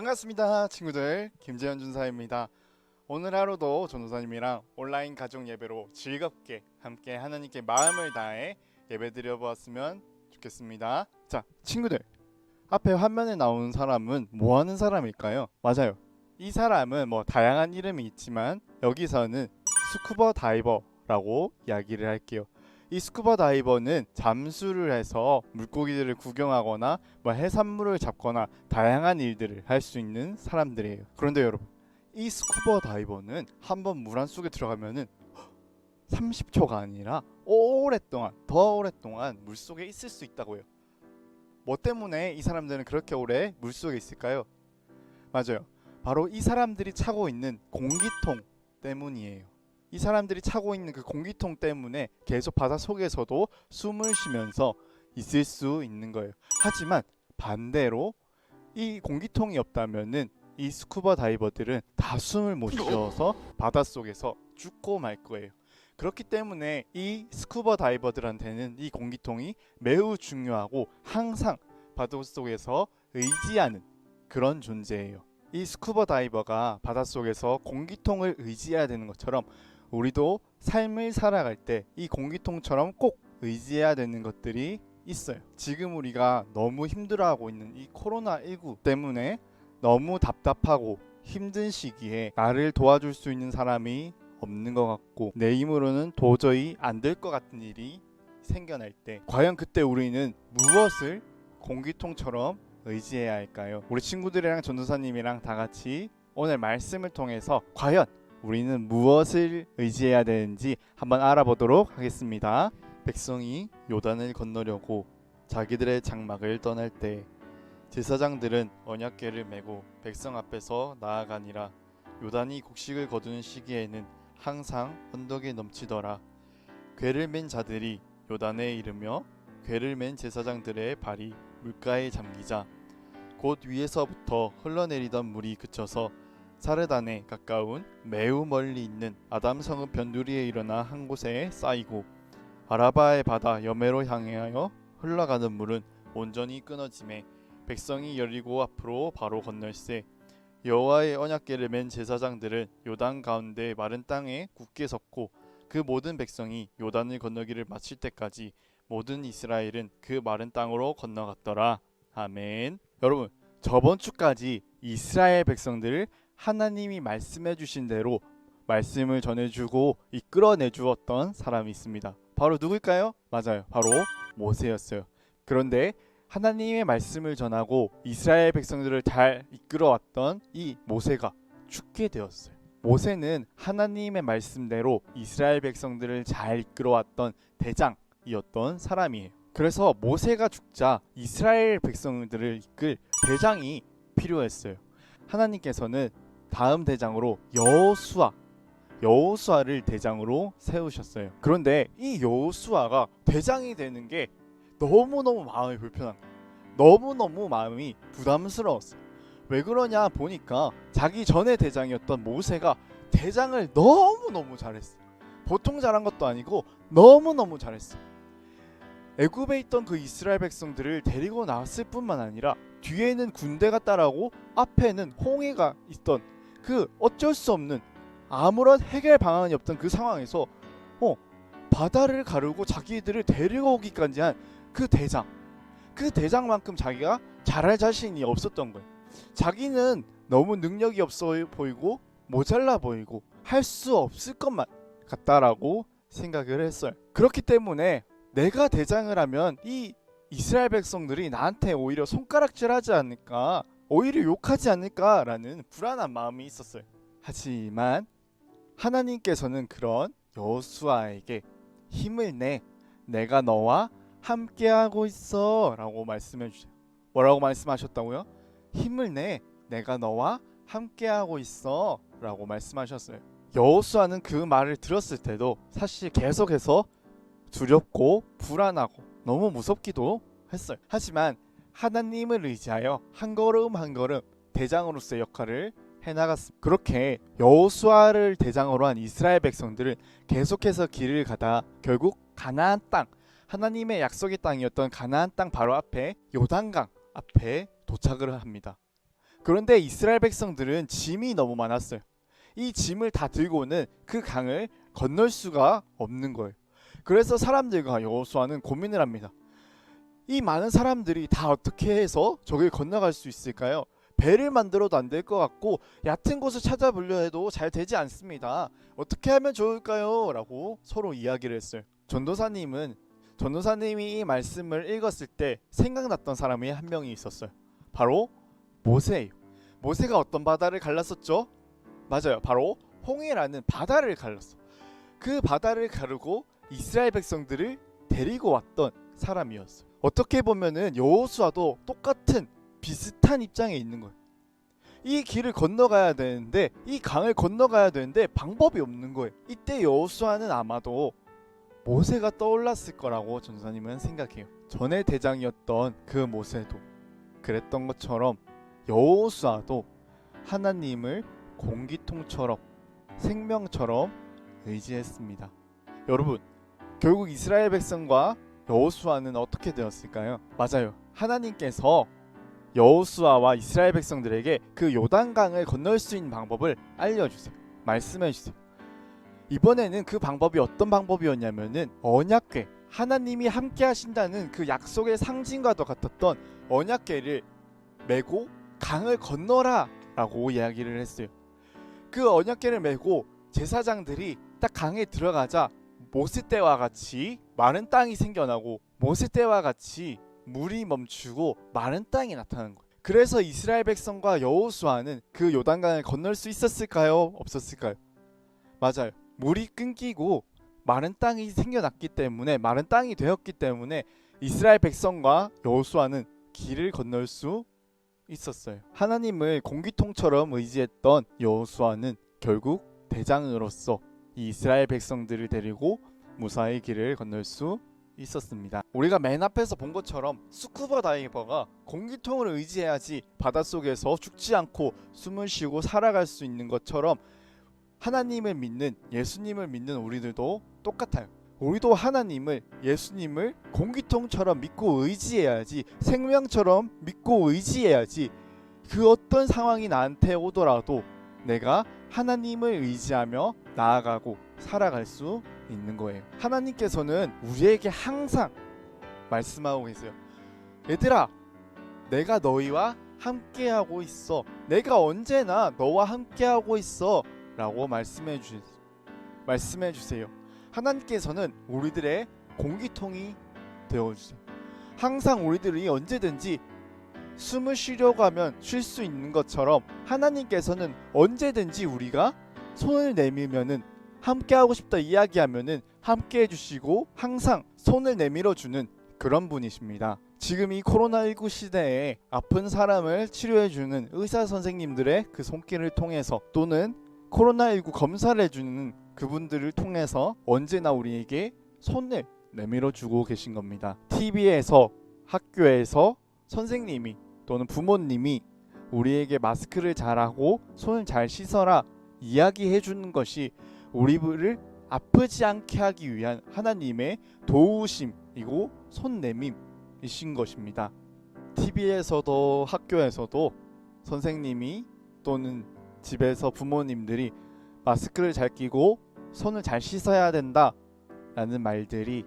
반갑습니다 친구들, 김재현 준사입니다. 오늘 하루도 전도사님이랑 온라인 가족 예배로 즐겁게 함께 하나님께 마음을 다해 예배 드려 보았으면 좋겠습니다. 자 친구들, 앞에 화면에 나오는 사람은 뭐 하는 사람일까요? 맞아요, 이 사람은 다양한 이름이 있지만 여기서는 스쿠버 다이버라고 이야기를 할게요. 이 스쿠버 다이버는 잠수를 해서 물고기들을 구경하거나 해산물을 잡거나 다양한 일들을 할 수 있는 사람들이에요. 그런데 여러분, 이 스쿠버 다이버는 한번 물 안 속에 들어가면은 30초가 아니라 더 오랫동안 물 속에 있을 수 있다고요. 뭐 때문에 이 사람들은 그렇게 오래 물 속에 있을까요? 맞아요, 바로 이 사람들이 차고 있는 공기통 때문이에요. 이 사람들이 차고 있는 그 공기통 때문에 계속 바다 속에서도 숨을 쉬면서 있을 수 있는 거예요. 하지만 반대로 이 공기통이 없다면은 이 스쿠버 다이버들은 다 숨을 못 쉬어서 바닷속에서 죽고 말 거예요. 그렇기 때문에 이 스쿠버 다이버들한테는 이 공기통이 매우 중요하고 항상 바닷속에서 의지하는 그런 존재예요. 이 스쿠버 다이버가 바닷속에서 공기통을 의지해야 되는 것처럼 우리도 삶을 살아갈 때 이 공기통처럼 꼭 의지해야 되는 것들이 있어요. 지금 우리가 너무 힘들어하고 있는 이 코로나19 때문에 너무 답답하고 힘든 시기에 나를 도와줄 수 있는 사람이 없는 것 같고 내 힘으로는 도저히 안 될 것 같은 일이 생겨날 때 과연 그때 우리는 무엇을 공기통처럼 의지해야 할까요? 우리 친구들이랑 전도사님이랑 다 같이 오늘 말씀을 통해서 과연 우리는 무엇을 의지해야 되는지 한번 알아보도록 하겠습니다. 백성이 요단을 건너려고 자기들의 장막을 떠날 때 제사장들은 언약궤를 메고 백성 앞에서 나아가니라. 요단이 곡식을 거두는 시기에는 항상 언덕에 넘치더라. 궤를 맨 자들이 요단에 이르며 궤를 맨 제사장들의 발이 물가에 잠기자 곧 위에서부터 흘러내리던 물이 그쳐서 사르단에 가까운 매우 멀리 있는 아담성읍 변두리에 일어나 한 곳에 쌓이고 아라바의 바다 여매로 향하여 흘러가는 물은 온전히 끊어지매 백성이 여리고 앞으로 바로 건널세. 여호와의 언약궤를 맨 제사장들은 요단 가운데 마른 땅에 굳게 섰고 그 모든 백성이 요단을 건너기를 마칠 때까지 모든 이스라엘은 그 마른 땅으로 건너갔더라. 아멘. 여러분, 저번 주까지 이스라엘 백성들을 하나님이 말씀해 주신 대로 말씀을 전해주고 이끌어내 주었던 사람이 있습니다. 바로 누구일까요? 맞아요, 바로 모세였어요. 그런데 하나님의 말씀을 전하고 이스라엘 백성들을 잘 이끌어왔던 이 모세가 죽게 되었어요. 모세는 하나님의 말씀대로 이스라엘 백성들을 잘 이끌어왔던 대장이었던 사람이에요. 그래서 모세가 죽자 이스라엘 백성들을 이끌 대장이 필요했어요. 하나님께서는 다음 대장으로 여호수아를 대장으로 세우셨어요. 그런데 이 여호수아가 대장이 되는 게 너무너무 마음이 불편한 거예요. 너무너무 마음이 부담스러웠어요. 왜 그러냐 보니까 자기 전에 대장이었던 모세가 대장을 너무너무 잘했어요. 보통 잘한 것도 아니고 너무너무 잘했어요. 애굽에 있던 그 이스라엘 백성들을 데리고 나왔을 뿐만 아니라 뒤에는 군대가 따라오고 앞에는 홍해가 있던 그 어쩔 수 없는 아무런 해결 방안이 없던 그 상황에서 바다를 가르고 자기들을 데려오기까지 한 그 대장만큼 자기가 잘할 자신이 없었던 거예요. 자기는 너무 능력이 없어 보이고 모자라 보이고 할 수 없을 것만 같다라고 생각을 했어요. 그렇기 때문에 내가 대장을 하면 이 이스라엘 백성들이 나한테 오히려 손가락질하지 않을까, 오히려 욕하지 않을까라는 불안한 마음이 있었어요. 하지만 하나님께서는 그런 여호수아에게 힘을 내, 내가 너와 함께하고 있어 라고 말씀해 주세요. 뭐라고 말씀하셨다고요? 힘을 내, 내가 너와 함께하고 있어 라고 말씀하셨어요. 여호수아는 그 말을 들었을 때도 사실 계속해서 두렵고 불안하고 너무 무섭기도 했어요. 하지만 하나님을 의지하여 한 걸음 한 걸음 대장으로서의 역할을 해나갔습니다. 그렇게 여호수아를 대장으로 한 이스라엘 백성들은 계속해서 길을 가다 결국 가나안 땅, 하나님의 약속의 땅이었던 가나안 땅 바로 앞에 요단강 앞에 도착을 합니다. 그런데 이스라엘 백성들은 짐이 너무 많았어요. 이 짐을 다 들고는 그 강을 건널 수가 없는 거예요. 그래서 사람들과 여호수아는 고민을 합니다. 이 많은 사람들이 다 어떻게 해서 저길 건너갈 수 있을까요? 배를 만들어도 안 될 것 같고 얕은 곳을 찾아보려 해도 잘 되지 않습니다. 어떻게 하면 좋을까요? 라고 서로 이야기를 했어요. 전도사님이 이 말씀을 읽었을 때 생각났던 사람이 한 명이 있었어요. 바로 모세예요. 모세가 어떤 바다를 갈랐었죠? 맞아요. 바로 홍해라는 바다를 갈랐어. 그 바다를 가르고 이스라엘 백성들을 데리고 왔던 사람이었어요. 어떻게 보면은 여호수아도 똑같은 비슷한 입장에 있는 거예요. 이 길을 건너가야 되는데, 이 강을 건너가야 되는데 방법이 없는 거예요. 이때 여호수아는 아마도 모세가 떠올랐을 거라고 전사님은 생각해요. 전에 대장이었던 그 모세도 그랬던 것처럼 여호수아도 하나님을 공기통처럼 생명처럼 의지했습니다. 여러분, 결국 이스라엘 백성과 여호수아는 어떻게 되었을까요? 맞아요. 하나님께서 여호수아와 이스라엘 백성들에게 그 요단강을 건널 수 있는 방법을 알려주세요. 말씀해주세요. 이번에는 그 방법이 어떤 방법이었냐면은 언약궤, 하나님이 함께 하신다는 그 약속의 상징과도 같았던 언약궤를 메고 강을 건너라 라고 이야기를 했어요. 그 언약궤를 메고 제사장들이 딱 강에 들어가자 모세 때와 같이 마른 땅이 생겨나고 모세 때와 같이 물이 멈추고 마른 땅이 나타나는 거예요. 그래서 이스라엘 백성과 여호수아는 그 요단강을 건널 수 있었을까요? 없었을까요? 맞아요. 물이 끊기고 마른 땅이 생겨났기 때문에, 마른 땅이 되었기 때문에 이스라엘 백성과 여호수아는 길을 건널 수 있었어요. 하나님을 공기통처럼 의지했던 여호수아는 결국 대장으로서 이 이스라엘 백성들을 데리고 무사히 길을 건널 수 있었습니다. 우리가 맨 앞에서 본 것처럼 스쿠버 다이버가 공기통을 의지해야지 바닷속에서 죽지 않고 숨을 쉬고 살아갈 수 있는 것처럼 하나님을 믿는, 예수님을 믿는 우리들도 똑같아요. 우리도 하나님을, 예수님을 공기통처럼 믿고 의지해야지, 생명처럼 믿고 의지해야지 그 어떤 상황이 나한테 오더라도 내가 하나님을 의지하며 나아가고 살아갈 수 있는 거예요. 하나님께서는 우리에게 항상 말씀하고 계세요. 얘들아, 내가 너희와 함께하고 있어. 내가 언제나 너와 함께하고 있어 라고 말씀해 주세요. 하나님께서는 우리들의 공기통이 되어주세요. 항상 우리들이 언제든지 숨을 쉬려고 하면 쉴 수 있는 것처럼 하나님께서는 언제든지 우리가 손을 내밀면은 함께하고 싶다 이야기하면은 함께해 주시고 항상 손을 내밀어 주는 그런 분이십니다. 지금 이 코로나19 시대에 아픈 사람을 치료해 주는 의사 선생님들의 그 손길을 통해서 또는 코로나19 검사를 해주는 그분들을 통해서 언제나 우리에게 손을 내밀어 주고 계신 겁니다. TV에서, 학교에서 선생님이 또는 부모님이 우리에게 마스크를 잘하고 손을 잘 씻어라 이야기해 주는 것이 우리를 아프지 않게 하기 위한 하나님의 도우심이고 손내밈이신 것입니다. TV에서도 학교에서도 선생님이 또는 집에서 부모님들이 마스크를 잘 끼고 손을 잘 씻어야 된다 라는 말들이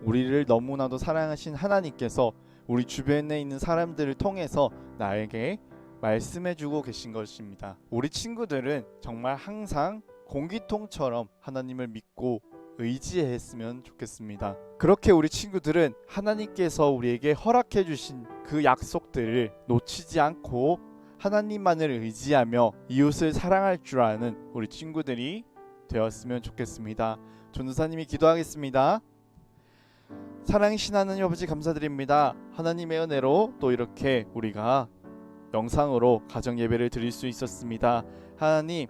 우리를 너무나도 사랑하신 하나님께서 우리 주변에 있는 사람들을 통해서 나에게 말씀해주고 계신 것입니다. 우리 친구들은 정말 항상 공기통처럼 하나님을 믿고 의지했으면 좋겠습니다. 그렇게 우리 친구들은 하나님께서 우리에게 허락해 주신 그 약속들을 놓치지 않고 하나님만을 의지하며 이웃을 사랑할 줄 아는 우리 친구들이 되었으면 좋겠습니다. 전도사님이 기도하겠습니다. 사랑이신 하나님 아버지 감사드립니다. 하나님의 은혜로 또 이렇게 우리가 영상으로 가정 예배를 드릴 수 있었습니다. 하나님,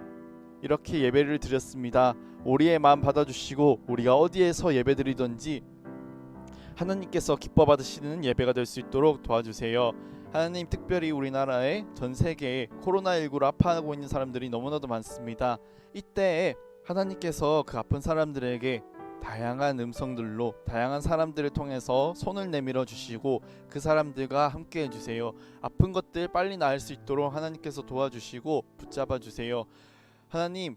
이렇게 예배를 드렸습니다. 우리의 마음 받아주시고 우리가 어디에서 예배드리든지 하나님께서 기뻐 받으시는 예배가 될 수 있도록 도와주세요. 하나님, 특별히 우리나라에 전 세계에 코로나19로 아파하고 있는 사람들이 너무나도 많습니다. 이때에 하나님께서 그 아픈 사람들에게 다양한 음성들로 다양한 사람들을 통해서 손을 내밀어 주시고 그 사람들과 함께 해주세요. 아픈 것들 빨리 나을 수 있도록 하나님께서 도와주시고 붙잡아 주세요. 하나님,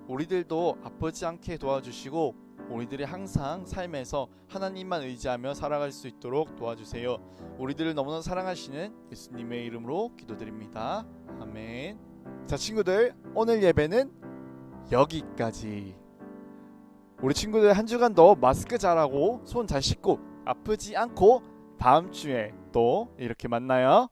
우리들도 아프지 않게 도와주시고 우리들이 항상 삶에서 하나님만 의지하며 살아갈 수 있도록 도와주세요. 우리들을 너무나 사랑하시는 예수님의 이름으로 기도드립니다. 아멘. 자, 친구들, 오늘 예배는 여기까지. 우리 친구들 한 주간도 마스크 잘하고 손 잘 씻고 아프지 않고 다음 주에 또 이렇게 만나요.